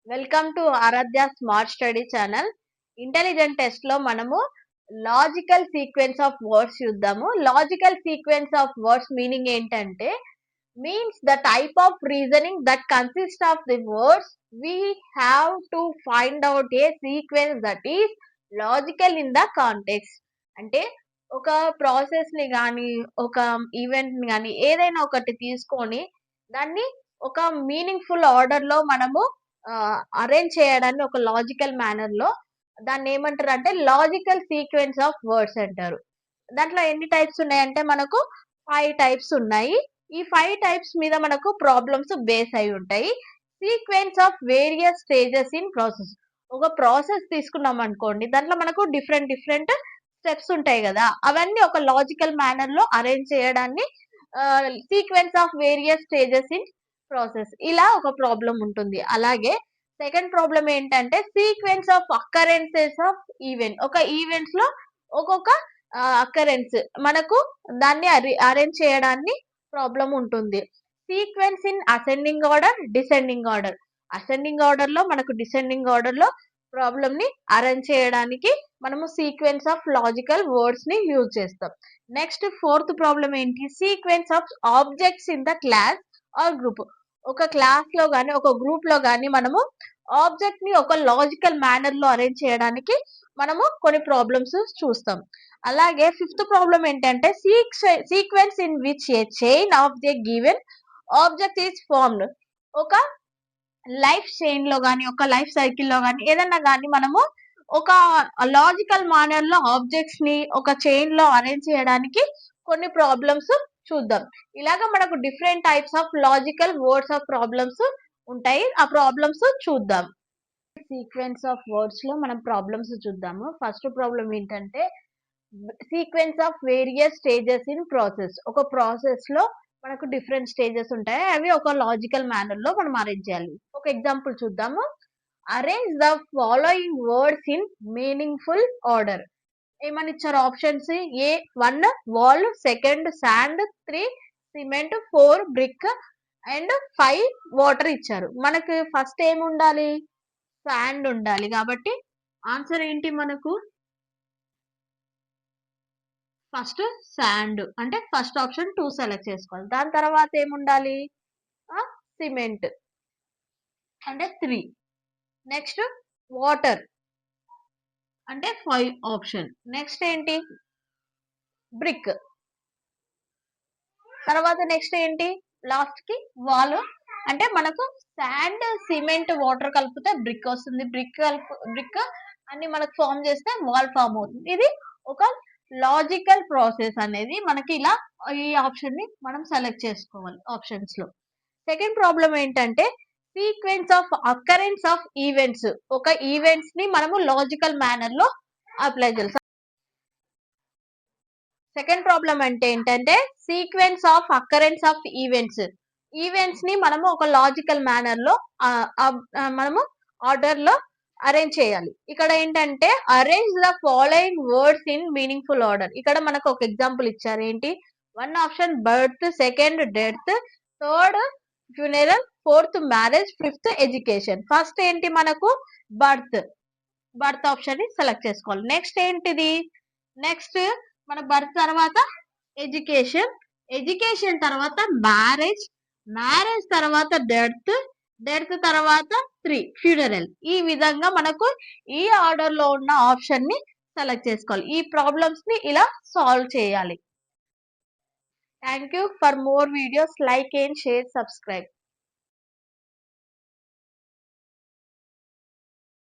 Welcome to Aradhya smart study channel. Intelligent test లో మనము logical sequence of words చూద్దాము. Logical sequence of words meaning ఏంటంటే means the type of reasoning that consist of the words we have to find out a sequence that is logical in the context. అంటే ఒక process ని కానీ ఒక event ని కానీ ఏదైనా ఒకటి తీసుకొని దాన్ని ఒక మీనింగ్ఫుల్ ఆర్డర్ లో మనము అరేంజ్ చేయడాన్ని ఒక లాజికల్ మేనర్ లో దాన్ని ఏమంటారు అంటే లాజికల్ సీక్వెన్స్ ఆఫ్ వర్డ్స్ అంటారు. దాంట్లో ఎన్ని టైప్స్ ఉన్నాయంటే మనకు 5 టైప్స్ ఉన్నాయి. ఈ 5 టైప్స్ మీద మనకు ప్రాబ్లమ్స్ బేస్ అయి ఉంటాయి. Sequence of various stages in process. ఒక ప్రాసెస్ తీసుకున్నాం అనుకోండి, దాంట్లో మనకు డిఫరెంట్ డిఫరెంట్ స్టెప్స్ ఉంటాయి కదా, అవన్నీ ఒక లాజికల్ మేనర్ లో అరేంజ్ చేయడాన్ని sequence of various stages in process ఇలా ఒక ప్రాబ్లం ఉంటుంది. అలాగే సెకండ్ ప్రాబ్లం ఏంటంటే సీక్వెన్స్ ఆఫ్ అక్కరెన్సెస్ ఆఫ్ ఈవెంట్. ఒక ఈవెంట్స్ లో ఒక్కొక్క అక్కరెన్స్ మనకు దాన్ని అరేంజ్ చేయడాన్ని ప్రాబ్లం ఉంటుంది. Sequence in ascending order, descending order. Ascending order లో మనకు డిసెండింగ్ ఆర్డర్ లో ప్రాబ్లమ్ ని అరేంజ్ చేయడానికి మనము సీక్వెన్స్ ఆఫ్ లాజికల్ వర్డ్స్ ని యూజ్ చేస్తాం. నెక్స్ట్ ఫోర్త్ ప్రాబ్లం ఏంటి, sequence of objects in the class or group. ఒక క్లాస్ లో గాని ఒక గ్రూప్ లో గాని మనము ఆబ్జెక్ట్ ని ఒక లాజికల్ మేనర్ లో అరేంజ్ చేయడానికి మనము కొన్ని ప్రాబ్లమ్స్ చూస్తాం. అలాగే ఫిఫ్త్ ప్రాబ్లం ఏంటంటే sequence in which A chain of the given object is formed. ఒక లైఫ్ చైన్ లో గాని ఒక లైఫ్ సైకిల్ లో గాని ఏదన్నా గాని మనము ఒక లాజికల్ మేనర్ లో ఆబ్జెక్ట్స్ ని ఒక చైన్ లో అరేంజ్ చేయడానికి కొన్ని ప్రాబ్లమ్స్ చూద్దాం. ఇలాగా మనకు different types of logical words of problems ఉంటాయి. ఆ ప్రాబ్లమ్స్ చూద్దాం. సీక్వెన్స్ ఆఫ్ వర్డ్స్ లో మనం ప్రాబ్లమ్స్ చూద్దాము. ఫస్ట్ ప్రాబ్లం ఏంటంటే sequence of various stages in process. ఒక ప్రాసెస్ లో మనకు డిఫరెంట్ స్టేజెస్ ఉంటాయి, అవి ఒక లాజికల్ మేనర్ లో మనం అరేంజ్ చేయాలి. ఒక ఎగ్జాంపుల్ చూద్దాము. Arrange the following words in meaningful order. ఏమని ఇచ్చారు options, A 1 wall, second sand, 3 cement, 4 brick and 5 water ఇచ్చారు. మనకు ఫస్ట్ ఏమి ఉండాలి, శాండ్ ఉండాలి. కాబట్టి ఆన్సర్ ఏంటి మనకు, ఫస్ట్ శాండ్ అంటే ఫస్ట్ ఆప్షన్ 2 సెలెక్ట్ చేసుకోవాలి. దాని తర్వాత ఏముండాలి, సిమెంట్ అంటే 3. నెక్స్ట్ వాటర్ అంటే 5 ఆప్షన్. నెక్స్ట్ ఏంటి, బ్రిక్. తర్వాత నెక్స్ట్ ఏంటి, లాస్ట్ కి వాల్. అంటే మనకు శాండ్, సిమెంట్, వాటర్ కలిపితే బ్రిక్ వస్తుంది. బ్రిక్ అన్ని మనకు ఫామ్ చేస్తే వాల్ ఫామ్ అవుతుంది. ఇది ఒక లాజికల్ ప్రాసెస్ అనేది మనకి ఇలా ఈ ఆప్షన్ ని మనం సెలెక్ట్ చేసుకోవాలి ఆప్షన్స్ లో. సెకండ్ ప్రాబ్లం ఏంటంటే sequence of occurrence of events. ఒక ఈవెంట్స్ ని మనము లాజికల్ మేనర్ లో అప్లై చేయాలి. సెకండ్ ప్రాబ్లం అంటే ఏంటంటే sequence of occurrence of events. Events ని మనము ఒక లాజికల్ మేనర్ లో మనము ఆర్డర్ లో అరేంజ్ చేయాలి. ఇక్కడ ఏంటంటే arrange the following words in meaningful order. ఇక్కడ మనకు ఒక ఎగ్జాంపుల్ ఇచ్చారు. ఏంటి, 1 option birth, second death, third funeral, fourth marriage, fifth education. First ఏంటి మనకు బర్త్. బర్త్ ఆప్షన్ ని సెలెక్ట్ చేసుకోవాలి. నెక్స్ట్ ఏంటిది, నెక్స్ట్ మన బర్త్ తర్వాత ఎడ్యుకేషన్, ఎడ్యుకేషన్ తర్వాత మ్యారేజ్, మ్యారేజ్ తర్వాత డెత్, డెత్ తర్వాత 3 ఫ్యూనరల్. ఈ విధంగా మనకు ఈ ఆర్డర్ లో ఉన్న ఆప్షన్ ని సెలెక్ట్ చేసుకోవాలి. ఈ ప్రాబ్లమ్స్ ని ఇలా సాల్వ్ చేయాలి. Thank you. For more videos like and share, subscribe.